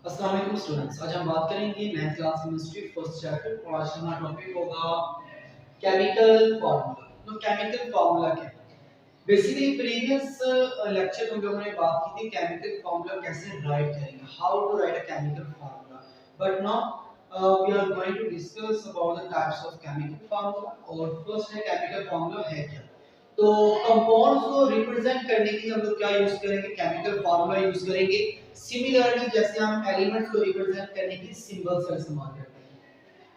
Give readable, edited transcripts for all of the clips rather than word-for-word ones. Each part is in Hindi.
अस्सलाम वालेकुम स्टूडेंट्स। आज हम बात करेंगे 9th class chemistry first chapter और आज हमारा टॉपिक होगा केमिकल फार्मूला। तो केमिकल फार्मूला क्या है? बेसिकली प्रीवियस लेक्चर में हम लोगों ने बात की थी केमिकल फार्मूला कैसे राइट करेंगे, how to write a chemical formula. But now we are going to discuss about the types of chemical formula. और फर्स्ट है केमिकल फार्मूला है क्या। तो कंपाउंड्स को रिप्रेजेंट करने के लिए हम लोग क्या यूज करेंगे, केमिकल फार्मूला यूज करेंगे। सिमिलरली जैसे हम एलिमेंट्स को रिप्रेजेंट करने के लिए सिंबल्स का इस्तेमाल करते हैं।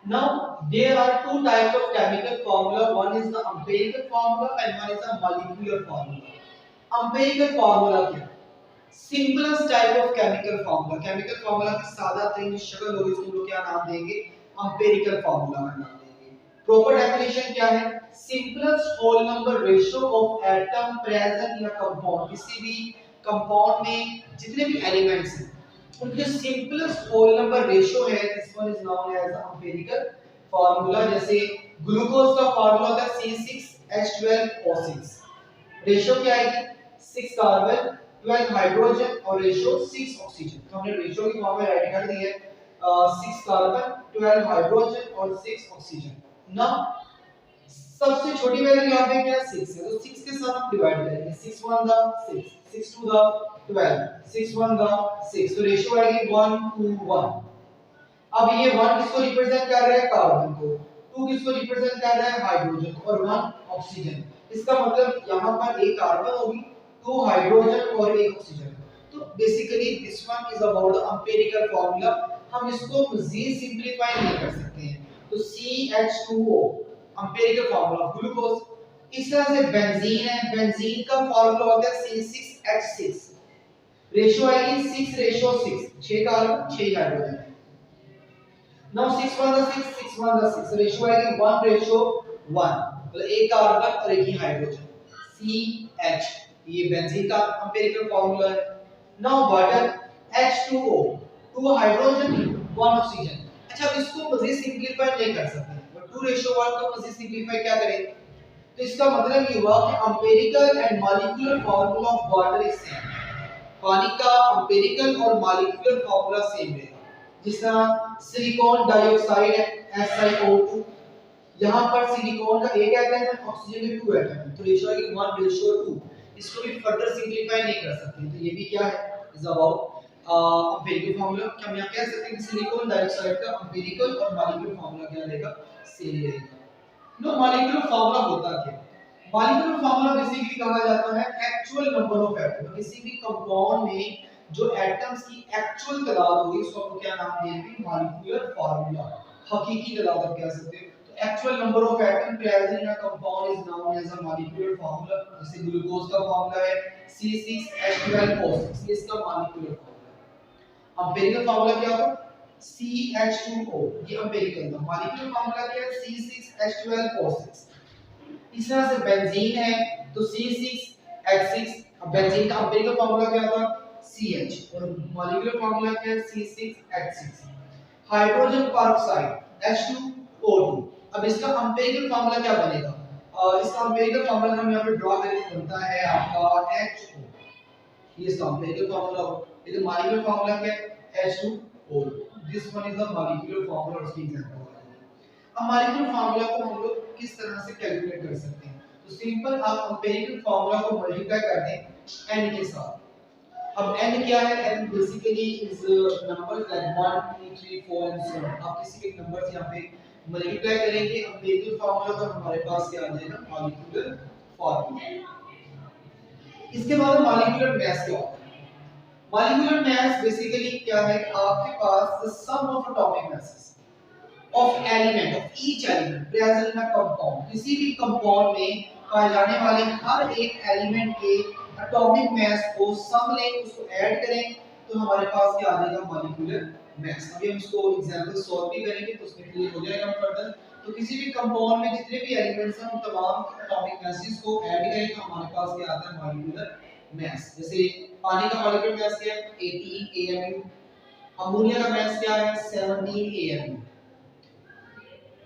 Now there are two types of chemical formula, one is the empirical formula and one is the molecular formula. Empirical formula क्या है? Simplest type of chemical formula. Chemical formula की सादा तरीन शक्ल होगी, इसको हम लोग क्या नाम देंगे, एम्पिरिकल फार्मूला का नाम देंगे। प्रॉपर डेफिनेशन क्या है? Simplest whole number ratio of atom present in a compound. किसी भी कंपाउंड में जितने भी एलिमेंट्स हैं उनके सिंपलेस्ट होल नंबर रेशियो है, this one is known as empirical formula. जैसे ग्लूकोज का फार्मूला होता है C6H12O6। रेशियो क्या आएगी? 6 कार्बन 12 हाइड्रोजन और रेशियो 6 ऑक्सीजन। तो हमने रेशियो की फॉर्म में राइट कर दी है 6 कार्बन 12 हाइड्रोजन और 6 ऑक्सीजन। नाउ सबसे छोटी वैल्यू यहाँ पे क्या है? 6 है, तो 6 के साथ हम डिवाइड करेंगे। 6 1 द 6, 6 2 द 12, 6 1 द 6, तो रेशियो आएगी 1 2 1। अब ये 1 किसको रिप्रेजेंट कर रहा है? कार्बन को। 2 किसको रिप्रेजेंट कर रहा है? हाइड्रोजन को। और 1 ऑक्सीजन। इसका मतलब यहाँ पर एक कार्बन होगी, 2 हाइड्रोजन और एक ऑक्सीजन। तो basically this one is about the empirical formula. हम इसको मजीद सिंपलीफाई नहीं कर सकते हैं। तो CH2O empirical formula of glucose. इस तरह से बेंजीन है, बेंजीन का फार्मूला होता है C6H6। रेशियो आएगी 6:6, 6 carbon 6 hydrogen. Now 6 1 the 6, 6 1 the 6, ratio आएगी 1:1, मतलब एक कार्बन और एक ही हाइड्रोजन। CH, ये बेंजीन का एम्पिरिकल फार्मूला है। Now water H2O, 2 hydrogen 1 oxygen. अच्छा, अब इसको मजीद सिंपलीफाई नहीं कर सकते, बट 2:1 को मजीद सिंपलीफाई क्या करेंगे? तो इसका मतलब ये हुआ कि empirical and molecular formula of water is same. पानी का एम्पिरिकल और मॉलिक्यूलर फार्मूला सेम है। जिस तरह सिलिकॉन डाइऑक्साइड है SiO2, यहाँ पर सिलिकॉन का एक एटम है, ऑक्सीजन के 2 एटम है, तो रेशियो है 1:2। इसको भी फर्दर सिंपलीफाई नहीं कर सकते, तो ये भी क्या है, इज अबाउट एम्पिरिकल फार्मूला। क्या हम यहाँ कह सकते हैं कि सिलिकॉन डाइऑक्साइड का एम्पिरिकल और मॉलिक्यूलर फार्मूला क्या रहेगा? सेम रहेगा। नो, मॉलिक्यूलर फार्मूला होता क्या है? मॉलिक्यूलर फार्मूला बेसिकली कहा जाता है एक्चुअल नंबर ऑफ एटम। किसी भी कंपाउंड में जो एटम्स की एक्चुअल तादाद होगी उसको हम क्या नाम देंगे? Molecular formula. हकीकी तादाद आप कह सकते हो। तो actual number of atom present in a compound is known as a molecular formula. जैसे ग्लूकोज का फार्मूला है C6H12O6, ये इसका मॉलिक्यूलर फार्मूला है। एम्पिरिकल फार्मूला क्या होगा? CH2O, ये एम्पिरिकल था। मॉलिक्यूलर फार्मूला क्या है? C6H12O6। इस तरह से बेंजीन है तो C6H6। अब बेंजीन का एम्पिरिकल फार्मूला क्या था? CH, और मॉलिक्यूलर फार्मूला क्या है? C6H6। Hydrogen peroxide H2O2। अब इसका एम्पिरिकल फार्मूला क्या बनेगा? इसका एम्पिरिकल फार्मूला हम यहां पे ड्रा करेंगे, बनता है आपका HO। ये इसका एम्पिरिकल फार्मूला हो। लेकिन मॉलिक्यूलर फार्मूला क्या है? H2O2। This one is the molecular formula, उसकी एग्जांपल। अब मॉलिक्यूलर फार्मूला को हम लोग किस तरह से कैलकुलेट कर सकते हैं? तो सिंपल, आप एम्पिरिकल फार्मूला को मल्टीप्लाई कर दें n के साथ। अब n क्या है? n basically is numbers like 1 2 3 4 and so on. आप किसी भी नंबर से यहां पे मल्टीप्लाई करेंगे, एम्पिरिकल फार्मूला तो हमारे पास क्या आ जाएगा? Molecular formula. इसके बाद मॉलिक्यूलर मास क्या होता है? मॉलिक्यूलर मास बेसिकली क्या है? आपके पास the sum of atomic masses of element of each element present in a compound। किसी भी कंपाउंड में पाए जाने वाले हर एक एलिमेंट के एटॉमिक मास को सम लें, उसको ऐड करें, तो हमारे पास क्या आ जाएगा? Molecular mass. अभी हम इसको एग्जांपल सॉल्व भी करेंगे तो उसमें क्लियर हो जाएगा फर्दर। तो किसी भी कंपाउंड में जितने भी एलिमेंट्स हैं उन तमाम एटॉमिक मासेस को ऐड करें तो हमारे पास क्या आता है? Molecular mass. जैसे पानी का मॉलिक्यूलर मास क्या है? 18 AMU। अमोनिया का मास क्या है? 17 AMU।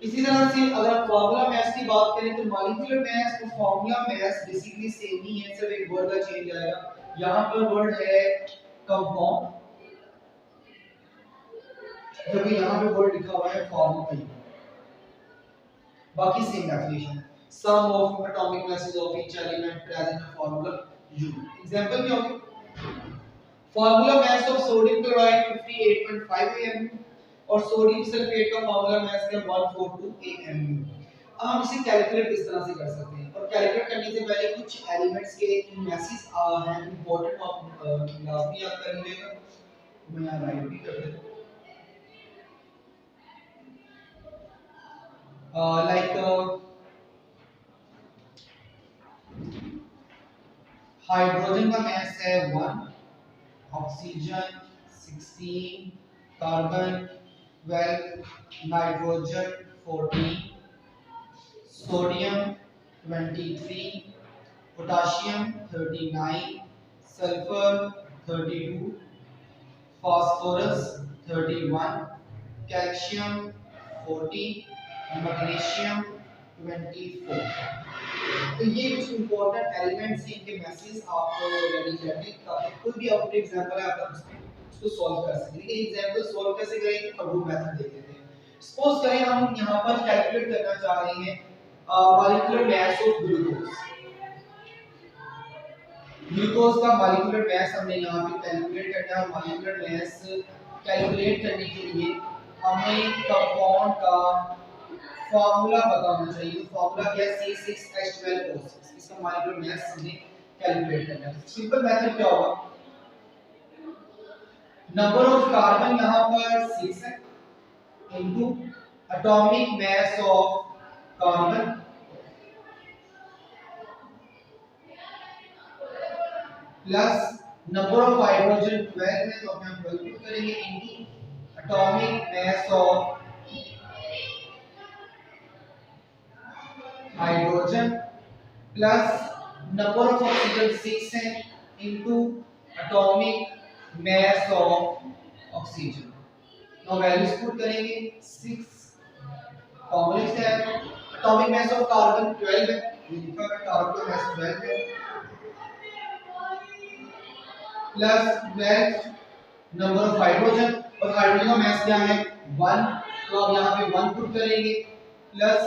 इसी तरह से अगर आप फार्मूला मास की बात करें तो मॉलिक्यूलर मास और फार्मूला मास बेसिकली सेम ही है, सिर्फ एक वर्ड का चेंज आएगा। यहां पर वर्ड है कंपाउंड जब यहाँ पे बोल्ड लिखा हुआ है फॉर्मूला, बाकी सेम डेफिनेशन है। Sum of atomic masses of each element present in formula U। Example क्या होगी? Formula mass of sodium chloride 58.5 AMU और सोडियम सल्फेट का फॉर्मूला मास है 142 AMU। अब हम इसे कैलकुलेट किस तरह से कर सकते हैं? और कैलकुलेट करने से पहले कुछ एलिमेंट्स के masses हैं इंपॉर्टेंट, आप लाजमी याद कर लीजिएगा। मैं यहाँ राइट भी कर देता हूँ। लाइक हाइड्रोजन का मास है 1, oxygen 16, carbon 12, nitrogen 14, sodium 23, potassium 39, sulphur 32, phosphorus 31, calcium 40, magnesium 24। तो ये कुछ इंपॉर्टेंट एलिमेंट्स हैं, इनके मैसेज आप रेडी कर लें ताकि कोई भी आउटपुट एग्जांपल है आप उसको सॉल्व कर सकें। लेकिन एग्जांपल सॉल्व कैसे करेंगे, अब वो मेथड देख लेते हैं। सपोज करें हम यहाँ पर कैलकुलेट करना चाह रहे हैं molecular mass of glucose. Glucose का मॉलिक्यूलर मास हमने यहाँ पे कैलकुलेट करना है। मॉलिक्यूलर मास कैलकुलेट करने के लिए हमें कंपाउंड का फार्मूला बताना चाहिए। तो फार्मूला क्या है? C6H12O6। इसका मॉलिक्यूलर मास हमने कैलकुलेट करना है। सिंपल मेथड क्या होगा? नंबर ऑफ कार्बन यहाँ पर 6 है into atomic mass of carbon plus number of hydrogen 12 है तो हम 12 पुट करेंगे into atomic mass of hydrogen plus number of oxygen 6 है into atomic mass of oxygen. Now values put करेंगे 6, फॉर्मूला क्या है? एटॉमिक मास ऑफ कार्बन 12 है, ये लिखा है कार्बन का मास 12 है, प्लस 12 नंबर ऑफ हाइड्रोजन, और हाइड्रोजन का मास क्या है? 1, तो अब यहाँ पे 1 पुट करेंगे प्लस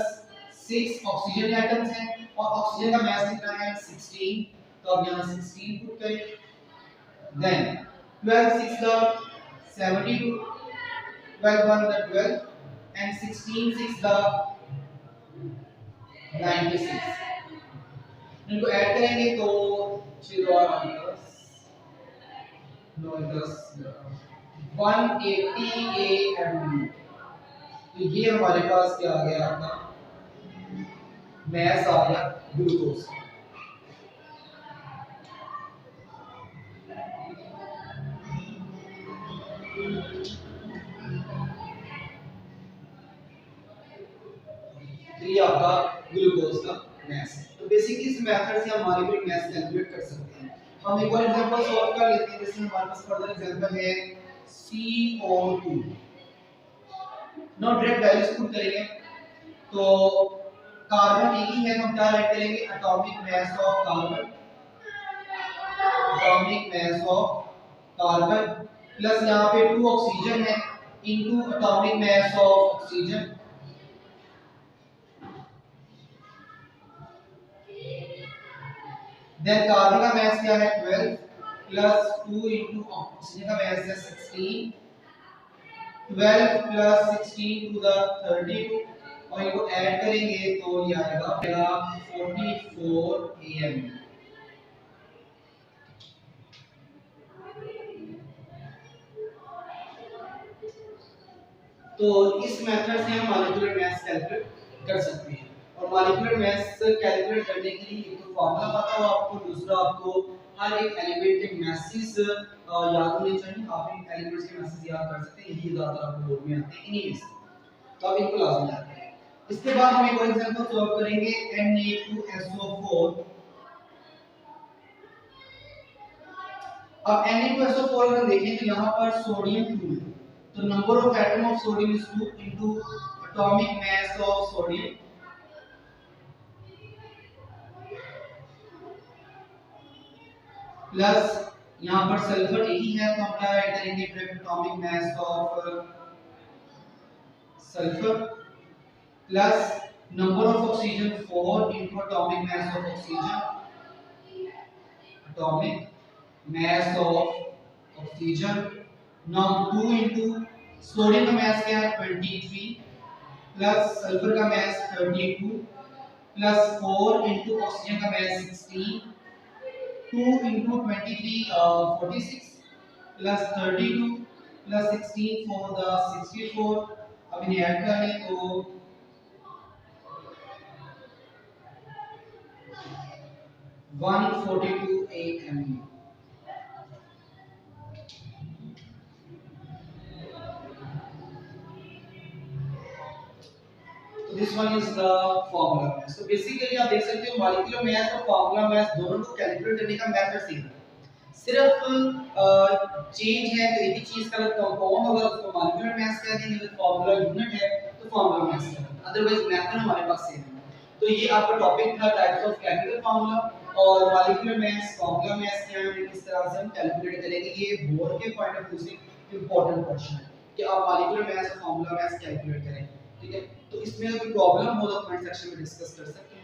6 ऑक्सीजन एटम्स हैं और ऑक्सीजन का मास कितना है? 16, तो अब यहाँ 16 पुट करें। देन 12 6 का 72, 12 1 का 12 एंड 16 6 का 96। इनको ऐड करेंगे तो 0 और 9 10 180 AMU। तो ये हमारे पास क्या आ गया? आपका मास आ गया ग्लूकोज। ये आपका ग्लूकोज का मास है। तो बेसिकली इस मेथड से हम मॉलिक्यूलर मास कैलकुलेट कर सकते हैं। हम एक और एग्जांपल सॉल्व कर लेते हैं। जैसे हमारे पास फर्दर एग्जांपल है CO2। No direct values put करेंगे तो कार्बन एक ही है तो हम क्या राइट करेंगे? Atomic mass of carbon, atomic mass of carbon plus यहाँ पे 2 ऑक्सीजन है into atomic mass of oxygen, then carbon का मास क्या है? 12 प्लस 2 इनटू ऑक्सीजन का मास है 16, 12 प्लस 16 टू द 32 और इनको ऐड करेंगे तो ये आएगा 44 AMU। तो इस मेथड से हम मॉलिक्यूलर मास कैलकुलेट कर सकते हैं। और मॉलिक्यूलर मास कैलकुलेट करने के लिए एक तो फार्मूला पता हो आपको, दूसरा आपको हर एक एलिमेंट के मैसेज याद होने चाहिए। आप इन एलिमेंट्स के मैसेज याद कर सकते हैं, यही ज्यादातर आपको बोर्ड में आते हैं इन्हीं में से, तो आप इनको लाजमी याद करें। इसके बाद हम एक और एग्जांपल सॉल्व करेंगे Na2SO4। अब Na2SO4 अगर देखें तो यहाँ पर सोडियम 2 है, तो number of atom of sodium is 2 into atomic mass of sodium plus यहाँ पर सल्फर एक ही है तो हम क्या ऐड करेंगे? Direct atomic mass of sulfur plus number of oxygen 4 into atomic mass of oxygen, atomic mass of oxygen. Now 2 into sodium का mass क्या है 23 प्लस सल्फर का mass 32 प्लस 4 into ऑक्सीजन का mass 16, 2 into 23 46 plus 32 plus 16 for the 64. अब इन्हें ऐड कर लें तो 142 AMU. This one is the formula mass. So basically आप देख सकते हो मॉलिक्यूलर मास और फार्मूला मास दोनों को कैलकुलेट करने का मेथड सेम है. सिर्फ चेंज है तो एक ही चीज का कंपाउंड होगा उसको मॉलिक्यूलर मास कह देंगे, अगर फार्मूला यूनिट है तो फार्मूला मास कह देंगे, अदरवाइज मेथड हमारे पास सेम है. तो ये आपका टॉपिक था टाइप्स ऑफ केमिकल फार्मूला और मॉलिक्यूलर मास फार्मूला मास क्या है किस तरह से हम कैलकुलेट करेंगे. ये बोर्ड के पॉइंट ऑफ व्यू से इंपॉर्टेंट क्वेश्चन है कि आप मॉलिक्यूलर मास और फार्मूला मास कैलकुलेट करें. ठीक है, तो इसमें अगर प्रॉब्लम हो तो कमेंट सेक्शन में डिस्कस कर सकते हैं.